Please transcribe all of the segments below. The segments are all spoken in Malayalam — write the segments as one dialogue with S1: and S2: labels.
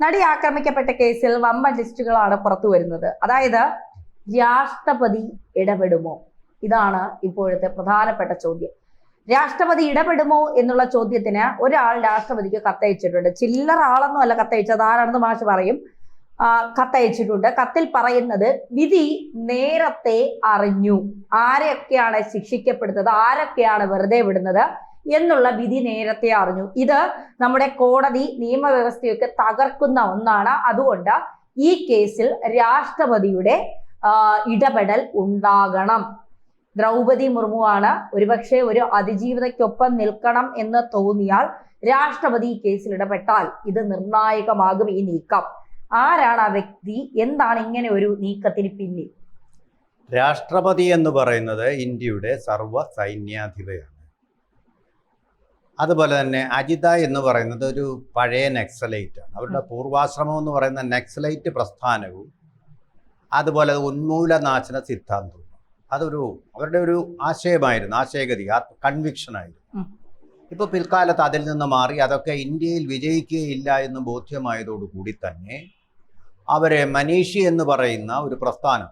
S1: നടി ആക്രമിക്കപ്പെട്ട കേസിൽ വമ്പൻ ലിസ്റ്റുകളാണ് പുറത്തു വരുന്നത്. അതായത് രാഷ്ട്രപതി ഇടപെടുമോ? ഇതാണ് ഇപ്പോഴത്തെ പ്രധാനപ്പെട്ട ചോദ്യം. രാഷ്ട്രപതി ഇടപെടുമോ എന്നുള്ള ചോദ്യത്തിന് ഒരാൾ രാഷ്ട്രപതിക്ക് കത്തയച്ചിട്ടുണ്ട്. ചില്ലറ ആളൊന്നും അല്ല കത്തയച്ചത്, ആരാണെന്ന് മാഷ് പറയും. കത്തയച്ചിട്ടുണ്ട്. കത്തിൽ പറയുന്നത് വിധി നേരത്തെ അറിഞ്ഞു, ആരെയൊക്കെയാണ് ശിക്ഷിക്കപ്പെടുന്നത്, ആരൊക്കെയാണ് വെറുതെ വിടുന്നത് എന്നുള്ള വിധി നേരത്തെ അറിഞ്ഞു. ഇത് നമ്മുടെ കോടതി നിയമവ്യവസ്ഥയൊക്കെ തകർക്കുന്ന ഒന്നാണ്. അതുകൊണ്ട് ഈ കേസിൽ രാഷ്ട്രപതിയുടെ ഇടപെടൽ ഉണ്ടാകണം. ദ്രൗപദി മുർമുവാണ് ഒരുപക്ഷെ ഒരു അതിജീവിതയ്ക്കൊപ്പം നിൽക്കണം എന്ന് തോന്നിയാൽ രാഷ്ട്രപതി ഈ കേസിൽ ഇടപെട്ടാൽ ഇത് നിർണായകമാകും. ഈ നീക്കം ആരാണ് ആ വ്യക്തി, എന്താണ് ഇങ്ങനെ ഒരു നീക്കത്തിന് പിന്നിൽ?
S2: രാഷ്ട്രപതി എന്ന് പറയുന്നത് ഇന്ത്യയുടെ സർവ്വ സൈന്യാധിപയാണ്. അതുപോലെ തന്നെ അജിത എന്ന് പറയുന്നത് ഒരു പഴയ നക്സലൈറ്റ് ആണ്. അവരുടെ പൂർവാശ്രമം എന്ന് പറയുന്ന നക്സലൈറ്റ് പ്രസ്ഥാനവും അതുപോലെ ഉന്മൂലനാശന സിദ്ധാന്തവും അവരുടെ ഒരു ആശയമായിരുന്നു, ആശയഗതി, കൺവിക്ഷനായിരുന്നു. ഇപ്പോൾ പിൽക്കാലത്ത് അതിൽ നിന്ന് മാറി അതൊക്കെ ഇന്ത്യയിൽ വിജയിക്കുകയില്ല എന്ന് ബോധ്യമായതോടുകൂടി തന്നെ അവരെ മനീഷി എന്ന് പറയുന്ന ഒരു പ്രസ്ഥാനം,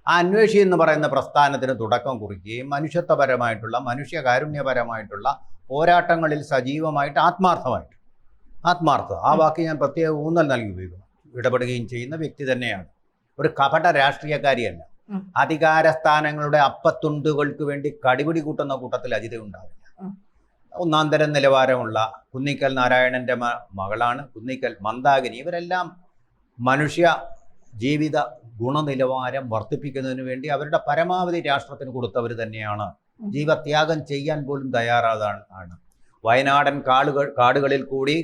S2: അന്വേഷി എന്ന് പറയുന്ന പ്രസ്ഥാനത്തിന് തുടക്കം കുറിക്കുകയും മനുഷ്യത്വപരമായിട്ടുള്ള മനുഷ്യകാരുണ്യപരമായിട്ടുള്ള പോരാട്ടങ്ങളിൽ സജീവമായിട്ട് ആത്മാർത്ഥത ആ വാക്ക് ഞാൻ പ്രത്യേക ഊന്നൽ നൽകി ഇടപെടുകയും ചെയ്യുന്ന വ്യക്തി തന്നെയാണ്. ഒരു കപട രാഷ്ട്രീയക്കാരിയല്ല. അധികാര സ്ഥാനങ്ങളുടെ അപ്പത്തുണ്ടുകൾക്ക് വേണ്ടി കടിപിടി കൂട്ടുന്ന കൂട്ടത്തിൽ അജിത ഉണ്ടാവില്ല. ഒന്നാം തരം നിലവാരമുള്ള കുന്നിക്കൽ നാരായണന്റെ മകളാണ് കുന്നിക്കൽ മന്ദാകിനി. ഇവരെല്ലാം മനുഷ്യ ജീവിത ഗുണനിലവാരം വർദ്ധിപ്പിക്കുന്നതിന് വേണ്ടി അവരുടെ പരമാവധി രാഷ്ട്രത്തിന് കൊടുത്തവർ തന്നെയാണ്. ജീവത്യാഗം ചെയ്യാൻ പോലും തയ്യാറാണ്. വയനാടൻ കാടുകളിൽ കൂടി,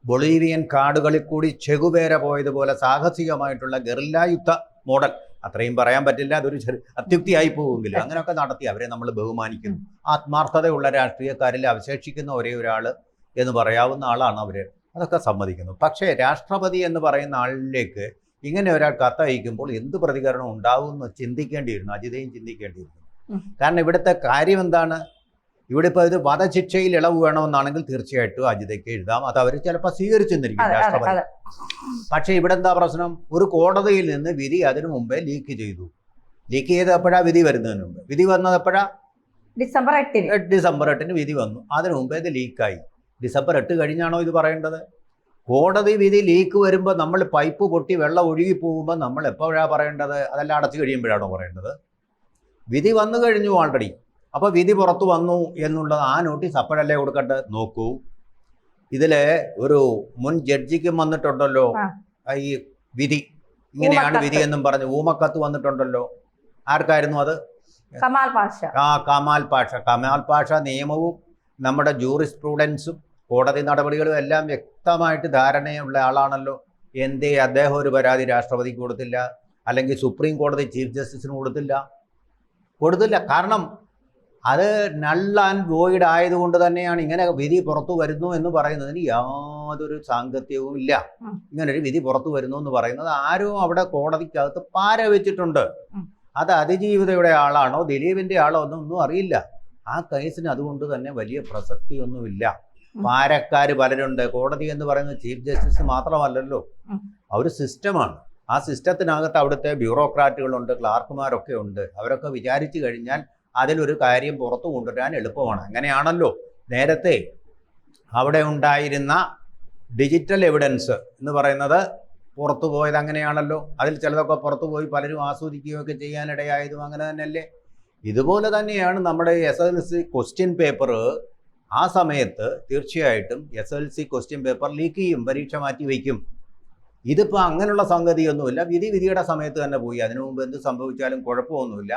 S2: ബൊളീവിയൻ കാടുകളിൽ കൂടി ചെകുവേര പോയതുപോലെ സാഹസികമായിട്ടുള്ള ഗറില്ല യുദ്ധ മോഡൽ, അത്രയും പറയാൻ പറ്റില്ല, അതൊരു അത്യുക്തിയായി പോവുമെങ്കിലും അങ്ങനെയൊക്കെ നടത്തി അവരെ നമ്മൾ ബഹുമാനിക്കുന്നു. ആത്മാർത്ഥതയുള്ള രാഷ്ട്രീയക്കാരിൽ അവശേഷിക്കുന്ന ഒരേ ഒരാൾ എന്ന് പറയാവുന്ന ആളാണ് അവർ. അതൊക്കെ സമ്മതിക്കുന്നു. പക്ഷേ രാഷ്ട്രപതി എന്ന് പറയുന്ന ആളിലേക്ക് ഇങ്ങനെ ഒരാൾ കത്തയക്കുമ്പോൾ എന്ത് പ്രതികരണം ഉണ്ടാവുമെന്ന് ചിന്തിക്കേണ്ടിയിരുന്നു, അജിതയും ചിന്തിക്കേണ്ടിയിരുന്നു. കാരണം ഇവിടുത്തെ കാര്യം എന്താണ്? ഇവിടെ ഇപ്പോൾ ഇത് വധശിക്ഷയിൽ ഇളവ് വേണമെന്നാണെങ്കിൽ തീർച്ചയായിട്ടും അജിതയ്ക്ക് എഴുതാം, അത് അവർ ചിലപ്പോൾ സ്വീകരിച്ചെന്നിരിക്കും രാഷ്ട്രപതി. പക്ഷേ ഇവിടെ എന്താ പ്രശ്നം? ഒരു കോടതിയിൽ നിന്ന് വിധി അതിനു മുമ്പേ ലീക്ക് ചെയ്ത് എപ്പോഴാണ് വിധി വരുന്നതിന് മുമ്പ്? വിധി വന്നത് എപ്പോഴാ? ഡിസംബർ 8 വിധി വന്നു. അതിനു മുമ്പേ ഇത് ലീക്കായി. ഡിസംബർ 8 കഴിഞ്ഞാണോ ഇത് പറയേണ്ടത്? കോടതി വിധി ലീക്ക് വരുമ്പോൾ നമ്മൾ പൈപ്പ് പൊട്ടി വെള്ളം ഒഴുകി പോകുമ്പോൾ നമ്മൾ എപ്പോഴാണ് പറയേണ്ടത്? അതെല്ലാം അടച്ചു കഴിയുമ്പോഴാണോ പറയേണ്ടത്? വിധി വന്നു കഴിഞ്ഞു ഓൾറെഡി. അപ്പോൾ വിധി പുറത്തു വന്നു എന്നുള്ളത് ആ നോട്ടീസ് അപ്പോഴല്ലേ കൊടുക്കേണ്ടത്? നോക്കൂ, ഇതിൽ ഒരു മുൻ ജഡ്ജിക്കും വന്നിട്ടുണ്ടല്ലോ ഈ വിധി, ഇങ്ങനെയാണ് വിധി എന്നും പറഞ്ഞ് ഊമക്കത്ത് വന്നിട്ടുണ്ടല്ലോ. ആർക്കായിരുന്നു അത്? കമാൽ പാഷ നിയമവും നമ്മുടെ ജൂറിസ്പ്രൂഡൻസും കോടതി നടപടികളും എല്ലാം വ്യക്തമായിട്ട് ധാരണയുള്ള ആളാണല്ലോ. എന്തേ അദ്ദേഹം ഒരു പരാതി രാഷ്ട്രപതിക്ക് കൊടുത്തില്ല, അല്ലെങ്കിൽ സുപ്രീം കോടതി ചീഫ് ജസ്റ്റിസിന് കൊടുത്തില്ല? കാരണം അത് നൾ ആൻഡ് വോയിഡ് ആയതുകൊണ്ട് തന്നെയാണ് ഇങ്ങനെ വിധി പുറത്തു വരുന്നു എന്ന് പറയുന്നതിന് യാതൊരു സാങ്കത്യവും ഇല്ല. ഇങ്ങനൊരു വിധി പുറത്തു വരുന്നു എന്ന് പറയുന്നത് ആരോ അവിടെ കോടതിക്കകത്ത് പാര വെച്ചിട്ടുണ്ട്. അത് അതിജീവിതയുടെ ആളാണോ ദിലീപിന്റെ ആളോ ഒന്നും അറിയില്ല. ആ കേസിന് അതുകൊണ്ട് തന്നെ വലിയ പ്രസക്തിയൊന്നുമില്ല. പാരക്കാര് പലരുണ്ട്. കോടതി എന്ന് പറയുന്നത് ചീഫ് ജസ്റ്റിസ് മാത്രമല്ലല്ലോ, ഒരു സിസ്റ്റമാണ്. ആ സിസ്റ്റത്തിനകത്ത് അവിടുത്തെ ബ്യൂറോക്രാറ്റുകളുണ്ട്, ക്ലാർക്കുമാരൊക്കെ ഉണ്ട്. അവരൊക്കെ വിചാരിച്ചു കഴിഞ്ഞാൽ അതിലൊരു കാര്യം പുറത്തു കൊണ്ടുവരാൻ എളുപ്പമാണ്. അങ്ങനെയാണല്ലോ നേരത്തെ അവിടെ ഉണ്ടായിരുന്ന ഡിജിറ്റൽ എവിഡൻസ് എന്ന് പറയുന്നത് പുറത്തു പോയത്. അങ്ങനെയാണല്ലോ. അതിൽ ചിലതൊക്കെ പുറത്തു പോയി പലരും ആസ്വദിക്കുകയൊക്കെ ചെയ്യാനിടയായതും അങ്ങനെ തന്നെയല്ലേ. ഇതുപോലെ തന്നെയാണ് നമ്മുടെ SLC ക്വസ്റ്റ്യൻ പേപ്പർ. ആ സമയത്ത് തീർച്ചയായിട്ടും SLC ക്വസ്റ്റ്യൻ പേപ്പർ ലീക്ക് ചെയ്യും, പരീക്ഷ മാറ്റി വയ്ക്കും. ഇതിപ്പോൾ അങ്ങനെയുള്ള സംഗതിയൊന്നുമില്ല. വിധിയുടെ സമയത്ത് തന്നെ പോയി. അതിനു മുമ്പ് എന്ത് സംഭവിച്ചാലും കുഴപ്പമൊന്നുമില്ല.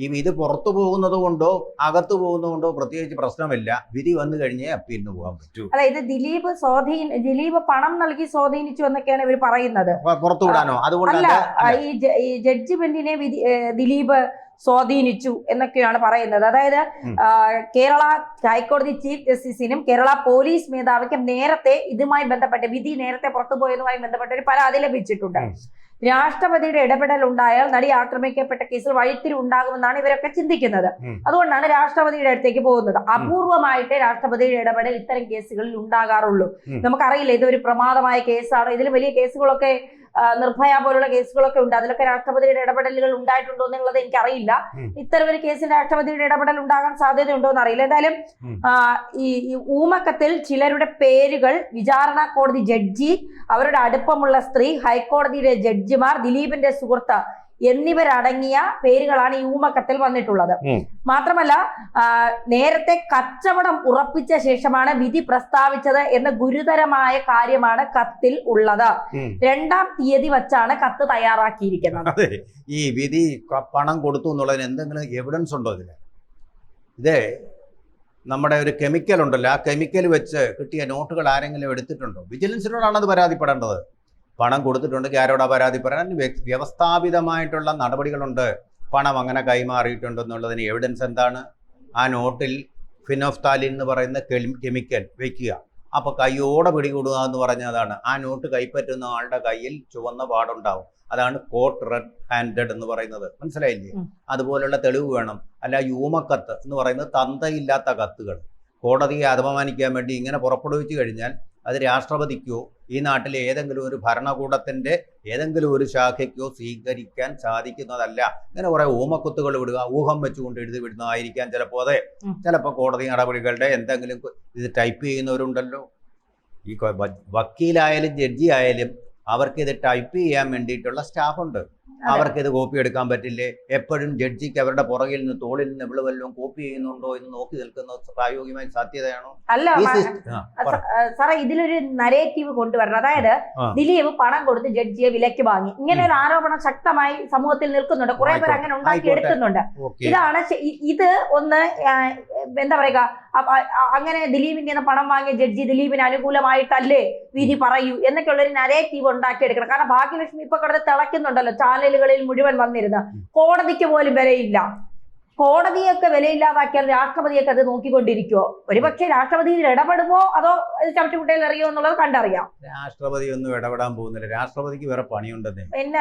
S2: ഈ വിധി പുറത്തു പോകുന്നത് കൊണ്ടോ അകത്തു പോകുന്നത് കൊണ്ടോ പ്രത്യേകിച്ച് പ്രശ്നമില്ല. വിധി വന്നു കഴിഞ്ഞേ അപ്പീലിന് പോകാൻ പറ്റൂ.
S1: അതായത് ദിലീപ് പണം നൽകി സ്വാധീനിച്ചു എന്നൊക്കെയാണ് ഇവർ പറയുന്നത്.
S2: പുറത്തുവിടാനോ? അതുകൊണ്ടല്ല,
S1: ഈ ജഡ്ജിമെന്റിനെ ദിലീപ് സ്വാധീനിച്ചു എന്നൊക്കെയാണ് പറയുന്നത്. അതായത് കേരള ഹൈക്കോടതി ചീഫ് ജസ്റ്റിസിനും കേരള പോലീസ് മേധാവിക്കും നേരത്തെ ഇതുമായി ബന്ധപ്പെട്ട് വിധി നേരത്തെ പുറത്തുപോയതുമായി ബന്ധപ്പെട്ട ഒരു പരാതി ലഭിച്ചിട്ടുണ്ട്. രാഷ്ട്രപതിയുടെ ഇടപെടൽ ഉണ്ടായാൽ നടി ആക്രമിക്കപ്പെട്ട കേസിൽ വഴിത്തിരി ഉണ്ടാകുമെന്നാണ് ഇവരൊക്കെ ചിന്തിക്കുന്നത്. അതുകൊണ്ടാണ് രാഷ്ട്രപതിയുടെ അടുത്തേക്ക് പോകുന്നത്. അപൂർവമായിട്ട് രാഷ്ട്രപതിയുടെ ഇടപെടൽ ഇത്തരം കേസുകളിൽ ഉണ്ടാകാറുള്ളൂ. നമുക്കറിയില്ല ഇതൊരു പ്രമാദമായ കേസാണ്. ഇതിൽ വലിയ കേസുകളൊക്കെ നിർഭയ പോലുള്ള കേസുകളൊക്കെ ഉണ്ട്. അതിലൊക്കെ രാഷ്ട്രപതിയുടെ ഇടപെടലുകൾ ഉണ്ടായിട്ടുണ്ടോ എന്നുള്ളത് എനിക്കറിയില്ല. ഇത്തരം ഒരു കേസിൽ രാഷ്ട്രപതിയുടെ ഇടപെടൽ ഉണ്ടാകാൻ സാധ്യതയുണ്ടോ എന്ന് അറിയില്ല. എന്തായാലും ഈ ഊമക്കത്തിൽ ചിലരുടെ പേരുകൾ വിചാരണ കോടതി ജഡ്ജി, അവരുടെ അടുപ്പമുള്ള സ്ത്രീ, ഹൈക്കോടതിയിലെ ജഡ്ജിമാർ, ദിലീപിന്റെ സുഹൃത്ത് എന്നിവരടങ്ങിയ പേരുകളാണ് ഈ ഊമക്കത്തിൽ വന്നിട്ടുള്ളത്. മാത്രമല്ല നേരത്തെ കച്ചവടം ഉറപ്പിച്ച ശേഷമാണ് വിധി പ്രസ്താവിച്ചത് എന്ന ഗുരുതരമായ കാര്യമാണ് കത്തിൽ ഉള്ളത്. 2-ാം തീയതി വച്ചാണ് കത്ത് തയ്യാറാക്കിയിരിക്കുന്നത്.
S2: അതെ, ഈ വിധി പണം കൊടുത്തു എന്നുള്ളതിന് എന്തെങ്കിലും എവിഡൻസ് ഉണ്ടോ ഇതിന്? ഇത് നമ്മുടെ ഒരു കെമിക്കൽ ഉണ്ടല്ലോ, ആ കെമിക്കൽ വെച്ച് കിട്ടിയ നോട്ടുകൾ ആരെങ്കിലും എടുത്തിട്ടുണ്ടോ? വിജിലൻസിനോടാണ് അത് പരാതിപ്പെടേണ്ടത്. പണം കൊടുത്തിട്ടുണ്ടെങ്കിൽ ആരോടാ പരാതിപ്പെടാൻ? വ്യവസ്ഥാപിതമായിട്ടുള്ള നടപടികളുണ്ട്. പണം അങ്ങനെ കൈമാറിയിട്ടുണ്ടെന്നുള്ളതിന് എവിഡൻസ് എന്താണ്? ആ നോട്ടിൽ ഫിനോഫ്താലിൻ എന്ന് പറയുന്ന കെമിക്കൽ വയ്ക്കുക, അപ്പോൾ കയ്യോടെ പിടികൂടുക എന്ന് പറഞ്ഞതാണ്. ആ നോട്ട് കൈപ്പറ്റുന്ന ആളുടെ കയ്യിൽ ചുവന്ന പാടുണ്ടാവും. അതാണ് കോട്ട് റെഡ് ഹാൻഡഡ് എന്ന് പറയുന്നത്. മനസ്സിലായില്ലേ? അതുപോലുള്ള തെളിവ് വേണം. അല്ല യൂമക്കത്ത് എന്ന് പറയുന്നത് തന്തയില്ലാത്ത കത്തുകൾ കോടതിയെ അപമാനിക്കാൻ വേണ്ടി ഇങ്ങനെ പുറപ്പെടുവിച്ചു കഴിഞ്ഞാൽ അത് രാഷ്ട്രപതിക്കോ ഈ നാട്ടിലെ ഏതെങ്കിലും ഒരു ഭരണകൂടത്തിൻ്റെ ഏതെങ്കിലും ഒരു ശാഖയ്ക്കോ സ്വീകരിക്കാൻ സാധിക്കുന്നതല്ല. ഇങ്ങനെ കുറേ ഊമക്കുത്തുകൾ വിടുക, ഊഹം വെച്ചുകൊണ്ട് എഴുതി വിടുന്നതായിരിക്കാം ചിലപ്പോൾ. അതെ, ചിലപ്പോൾ കോടതി നടപടികളുടെ എന്തെങ്കിലും ഇത് ടൈപ്പ് ചെയ്യുന്നവരുണ്ടല്ലോ. ഈ വക്കീലായാലും ജഡ്ജി ആയാലും അവർക്കിത് ടൈപ്പ് ചെയ്യാൻ വേണ്ടിയിട്ടുള്ള സ്റ്റാഫുണ്ട്. അവർക്കിത് കോപ്പി എടുക്കാൻ പറ്റില്ലേ? എപ്പോഴും ജഡ്ജിക്ക് അവരുടെ പുറകിൽ നിന്ന് തോളിൽ നിന്ന് ഇവിടെ വല്ലതും കോപ്പി ചെയ്യുന്നുണ്ടോ എന്ന് നോക്കി നിൽക്കുന്നത് പ്രായോഗികമായി സാധ്യതയാണോ?
S1: അല്ല സാറേ, ഇതിലൊരു നരേറ്റീവ് കൊണ്ടുവരണം. അതായത് ദിലീപ് പണം കൊടുത്ത് ജഡ്ജിയെ വിലക്ക് വാങ്ങി, ഇങ്ങനെ ഒരു ആരോപണം ശക്തമായി സമൂഹത്തിൽ നിൽക്കുന്നുണ്ട്. കുറെ പേർ അങ്ങനെ ഉണ്ടാക്കി എടുക്കുന്നുണ്ട്. ഇതാണ് ഇത് ഒന്ന് എന്താ പറയുക, അങ്ങനെ ദിലീപിന്റെ പണം വാങ്ങിയ ജഡ്ജി ദിലീപിന് അനുകൂലമായിട്ടല്ലേ വിധി പറയൂ എന്നൊക്കെയുള്ള ഒരു നരേറ്റീവ് ഉണ്ടാക്കിയെടുക്കണം. കാരണം ഭാഗ്യലക്ഷ്മി ഇപ്പൊ കിടന്ന് തിളയ്ക്കുന്നുണ്ടല്ലോ, ചാനലുകളിൽ മുഴുവൻ വന്നിരുന്നു. കോടതിക്ക് പോലും വിലയില്ല. കോടതിയൊക്കെ വിലയില്ലാതാക്കിയാൽ രാഷ്ട്രപതിയൊക്കെ അത് നോക്കിക്കൊണ്ടിരിക്കുവോ? ഒരുപക്ഷെ രാഷ്ട്രപതിയിൽ ഇടപെടുമോ അതോ ചവിട്ടുകുട്ടയിൽ എറിയോ എന്നുള്ളത് കണ്ടറിയാം.
S2: രാഷ്ട്രപതി ഒന്നും ഇടപെടാൻ പോകുന്നില്ല. രാഷ്ട്രപതിക്ക് വേറെ പണിയുണ്ടെന്നേ.
S1: പിന്നെ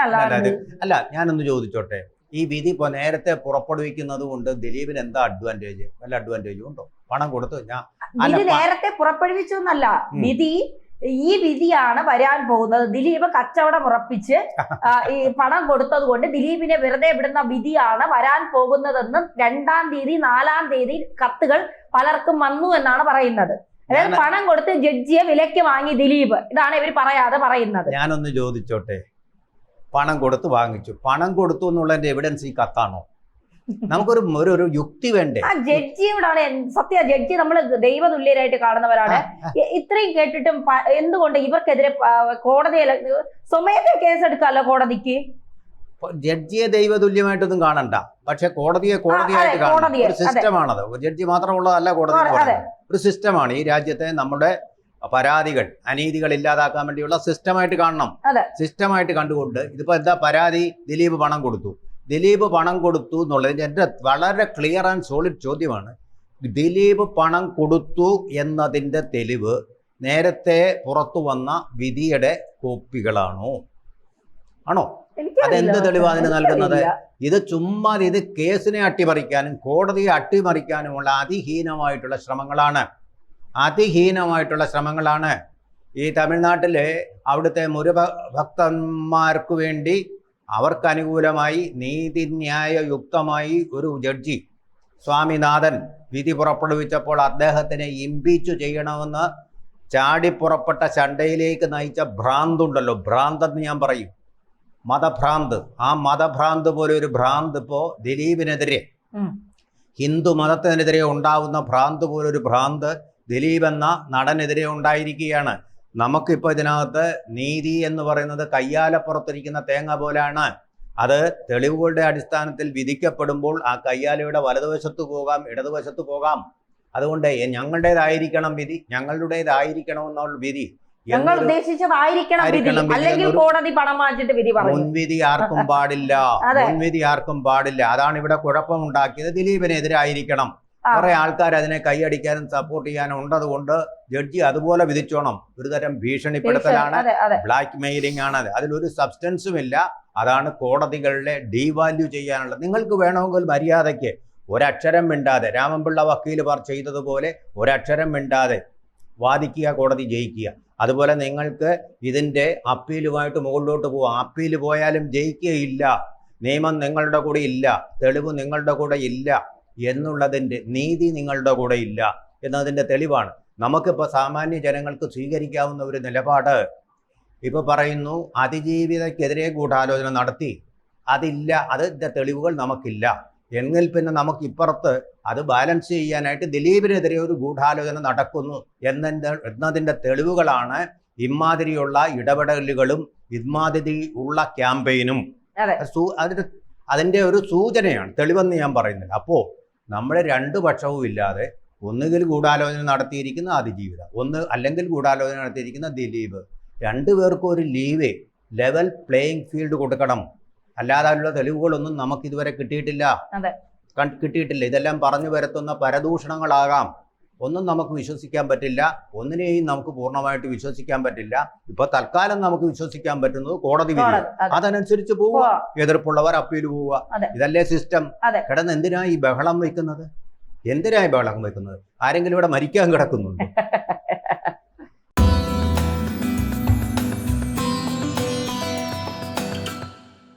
S2: അല്ല, ഞാനൊന്ന് ചോദിച്ചോട്ടെ, ഈ വിധി ഇപ്പോൾ നേരത്തെ പുറപ്പെടുവിക്കുന്നത് കൊണ്ട് ദിലീപിന് എന്താ അഡ്വാൻറ്റേജ്? വല്ല അഡ്വാൻറ്റേജും ഉണ്ടോ? പണം കൊടുത്തു
S1: വിധി നേരത്തെ പുറപ്പെടുവിച്ചു എന്നല്ല, ഈ വിധിയാണ് വരാൻ പോകുന്നത്. ദിലീപ് കച്ചവടം ഉറപ്പിച്ച് ഈ പണം കൊടുത്തത് കൊണ്ട് ദിലീപിനെ വെറുതെ വിടുന്ന വിധിയാണ് വരാൻ പോകുന്നതെന്നും 2-ാം തീയതി 4-ാം തീയതി കത്തുകൾ പലർക്കും വന്നു എന്നാണ് പറയുന്നത്. അതായത് പണം കൊടുത്ത് ജഡ്ജിയെ വിലക്ക് വാങ്ങി ദിലീപ്, ഇതാണ് ഇവർ പറയാതെ പറയുന്നത്.
S2: ഞാനൊന്ന് ചോദിച്ചോട്ടെ, പണം കൊടുത്ത് വാങ്ങിച്ചു, പണം കൊടുത്തു എന്നുള്ളതിന്റെ എവിഡൻസ് ഈ കത്താണോ? നമുക്കൊരു ഒരു യുക്തി വേണ്ടേ?
S1: ആ ജഡ്ജിയോടാണ് സത്യ. ജഡ്ജി നമ്മൾ ദൈവതുല്യരായിട്ട് കാണുന്നവരാണ്. ഇത്രയും കേട്ടിട്ടും എന്തുകൊണ്ട് ഇവർക്കെതിരെ കോടതിയിൽ സ്വമേധയാ കേസെടുക്കാമല്ലോ കോടതിക്ക്?
S2: ജഡ്ജിയെ ദൈവതുല്യമായിട്ടൊന്നും കാണണ്ട, പക്ഷെ കോടതിയെ കോടതിയായിട്ട് കാണണം. ഒരു സിസ്റ്റമാണത്. ജഡ്ജി മാത്രമുള്ളതല്ല കോടതി, ഒരു സിസ്റ്റമാണ്. ഈ രാജ്യത്തെ നമ്മുടെ പരാതികൾ, അനീതികൾ ഇല്ലാതാക്കാൻ വേണ്ടിയുള്ള സിസ്റ്റമായിട്ട് കാണണം. സിസ്റ്റമായിട്ട് കണ്ടുകൊണ്ട് ഇതിപ്പോ എന്താ പരാതി? ദിലീപ് പണം കൊടുത്തു, ദിലീപ് പണം കൊടുത്തു എന്നുള്ളതിൻ്റെ എൻ്റെ വളരെ ക്ലിയർ ആൻഡ് സോളിഡ് ചോദ്യമാണ്. ദിലീപ് പണം കൊടുത്തു എന്നതിൻ്റെ തെളിവ് നേരത്തെ പുറത്തു വന്ന വിധിയുടെ കോപ്പികളാണോ? ആണോ? അതെന്ത് തെളിവാണ് അതിന് നൽകുന്നത്? ഇത് ചുമ്മാ ഇത് കേസിനെ അട്ടിമറിക്കാനും കോടതിയെ അട്ടിമറിക്കാനുമുള്ള അതിഹീനമായിട്ടുള്ള ശ്രമങ്ങളാണ്. അതിഹീനമായിട്ടുള്ള ശ്രമങ്ങളാണ്. ഈ തമിഴ്നാട്ടിലെ അവിടുത്തെ മുരുഭക്തന്മാർക്ക് വേണ്ടി അവർക്ക് അനുകൂലമായി നീതിന്യായയുക്തമായി ഒരു ജഡ്ജി സ്വാമിനാഥൻ വിധി പുറപ്പെടുവിച്ചപ്പോൾ അദ്ദേഹത്തിനെ ഇംപീച്ച് ചെയ്യണമെന്ന് ചാടിപ്പുറപ്പെട്ട ചണ്ടയിലേക്ക് നയിച്ച ഭ്രാന്തുണ്ടല്ലോ, ഭ്രാന്തെന്ന് ഞാൻ പറയും, മതഭ്രാന്ത്. ആ മതഭ്രാന്ത് പോലെ ഒരു ഭ്രാന്ത് ഇപ്പോൾ ദിലീപിനെതിരെ, ഹിന്ദു മതത്തിനെതിരെ ഉണ്ടാവുന്ന ഭ്രാന്ത് പോലൊരു ഭ്രാന്ത് ദിലീപ് എന്ന നടനെതിരെ ഉണ്ടായിരിക്കുകയാണ്. നമുക്കിപ്പോൾ ഇതിനകത്ത് നീതി എന്ന് പറയുന്നത് കയ്യാലപ്പുറത്തിരിക്കുന്ന തേങ്ങ പോലെയാണ്. അത് തെളിവുകളുടെ അടിസ്ഥാനത്തിൽ വിധിക്കപ്പെടുമ്പോൾ ആ കയ്യാലയുടെ വലതുവശത്ത് പോകാം, ഇടതുവശത്ത് പോകാം. അതുകൊണ്ട് ഞങ്ങളുടേതായിരിക്കണം വിധി, ഞങ്ങളുടേതായിരിക്കണമെന്നുള്ള വിധി.
S1: ഞങ്ങൾ ഉദ്ദേശിച്ചതായിരിക്കണം വിധി,
S2: ആയിരിക്കണം വിധി
S1: അല്ലെങ്കിൽ
S2: എന്നൊരു
S1: കോടതി പണം വാങ്ങിച്ചിട്ട് വിധി പറയും.
S2: മുൻവിധി ആർക്കും പാടില്ല.
S1: അതെ.
S2: മുൻവിധി ആർക്കും പാടില്ല. അതാണ് ഇവിടെ കുഴപ്പമുണ്ടാക്കിയത്. ദിലീപിനെതിരായിരിക്കണം.
S1: ആ.
S2: കുറെ ആൾക്കാർ അതിനെ കൈയടിക്കാനും സപ്പോർട്ട് ചെയ്യാനും ഉണ്ടതുകൊണ്ട് ജഡ്ജി അതുപോലെ വിധിച്ചോണം. ഒരുതരം ഭീഷണിപ്പെടുത്തലാണ്,
S1: അതെ അതെ
S2: ബ്ലാക്ക് മെയിലിംഗ് ആണ് അത്. അതിലൊരു സബ്സ്റ്റൻസും ഇല്ല. അതാണ് കോടതികളുടെ ഡീവാല്യൂ ചെയ്യാനുള്ളത്. നിങ്ങൾക്ക് വേണമെങ്കിൽ മര്യാദയ്ക്ക് ഒരക്ഷരം മിണ്ടാതെ രാമൻപിള്ള വക്കീൽ ചെയ്തതുപോലെ ഒരക്ഷരം മിണ്ടാതെ വാദിക്കുക, കോടതി ജയിക്കുക. അതുപോലെ നിങ്ങൾക്ക് ഇതിൻ്റെ അപ്പീലുമായിട്ട് മുകളിലോട്ട് പോവാം. അപ്പീൽ പോയാലും ജയിക്കുകയില്ല. നിയമം നിങ്ങളുടെ കൂടെ ഇല്ല, തെളിവ് നിങ്ങളുടെ കൂടെ ഇല്ല എന്നുള്ളതിൻ്റെ, നീതി നിങ്ങളുടെ കൂടെ ഇല്ല എന്നതിൻ്റെ തെളിവാണ്. നമുക്കിപ്പോൾ സാമാന്യ ജനങ്ങൾക്ക് സ്വീകരിക്കാവുന്ന ഒരു നിലപാട് ഇപ്പോൾ പറയുന്നു, അതിജീവിതയ്ക്കെതിരെ ഗൂഢാലോചന നടത്തി, അതില്ല, അതിൻ്റെ തെളിവുകൾ നമുക്കില്ല എങ്കിൽ പിന്നെ നമുക്ക് ഇപ്പുറത്ത് അത് ബാലൻസ് ചെയ്യാനായിട്ട് ദിലീപിനെതിരെ ഒരു ഗൂഢാലോചന നടക്കുന്നു എന്നതിൻ്റെ തെളിവുകളാണ് ഇമാതിരിയുള്ള ഇടപെടലുകളും ഇമാതിരി ഉള്ള ക്യാമ്പയിനും. അതിൻ്റെ ഒരു സൂചനയാണ്, തെളിവെന്ന് ഞാൻ പറയുന്നില്ല. അപ്പോൾ നമ്മുടെ രണ്ട് പക്ഷവും ഇല്ലാതെ ഒന്നുകിൽ ഗൂഢാലോചന നടത്തിയിരിക്കുന്ന അതിജീവിത, അല്ലെങ്കിൽ ഗൂഢാലോചന നടത്തിയിരിക്കുന്ന ദിലീപ്, രണ്ടുപേർക്കും ഒരു ലെവൽ പ്ലേയിങ് ഫീൽഡ് കൊടുക്കണം. അല്ലാതെ അതിലുള്ള തെളിവുകളൊന്നും നമുക്കിതുവരെ കിട്ടിയിട്ടില്ല. ഇതെല്ലാം പറഞ്ഞു വരുത്തുന്ന പരദൂഷണങ്ങളാകാം. ഒന്നും നമുക്ക് വിശ്വസിക്കാൻ പറ്റില്ല, ഒന്നിനെയും നമുക്ക് പൂർണ്ണമായിട്ട് വിശ്വസിക്കാൻ പറ്റില്ല. ഇപ്പൊ തൽക്കാലം നമുക്ക് വിശ്വസിക്കാൻ പറ്റുന്നത് കോടതി വിധി, അതനുസരിച്ച് പോവുക, എതിർപ്പുള്ളവർ അപ്പീൽ പോവുക. ഇതല്ലേ സിസ്റ്റം. കിടന്ന് എന്തിനാ ഈ ബഹളം വയ്ക്കുന്നത്? എന്തിനാ ഈ ബഹളം വയ്ക്കുന്നത്? ആരെങ്കിലും ഇവിടെ മരിക്കാൻ കിടക്കുന്നുണ്ടോ?